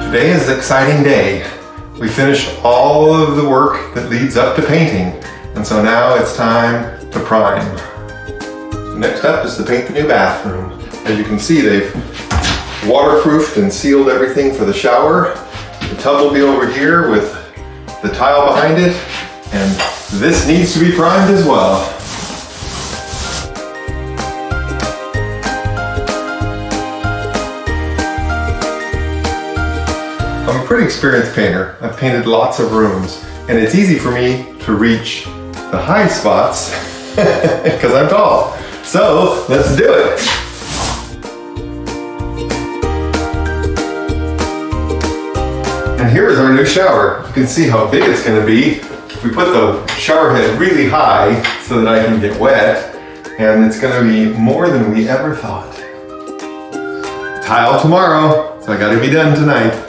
Today is an exciting day. We finished all of the work that leads up to painting, and so now it's time to prime. Next up is to paint the new bathroom. As you can see, they've waterproofed and sealed everything for the shower. The tub will be over here with the tile behind it, and this needs to be primed as well. I'm a pretty experienced painter. I've painted lots of rooms, and it's easy for me to reach the high spots because I'm tall. So let's do it. And here is our new shower. You can see how big it's going to be. We put the shower head really high so that I can get wet, and it's going to be more than we ever thought. Tile tomorrow, so I got to be done tonight.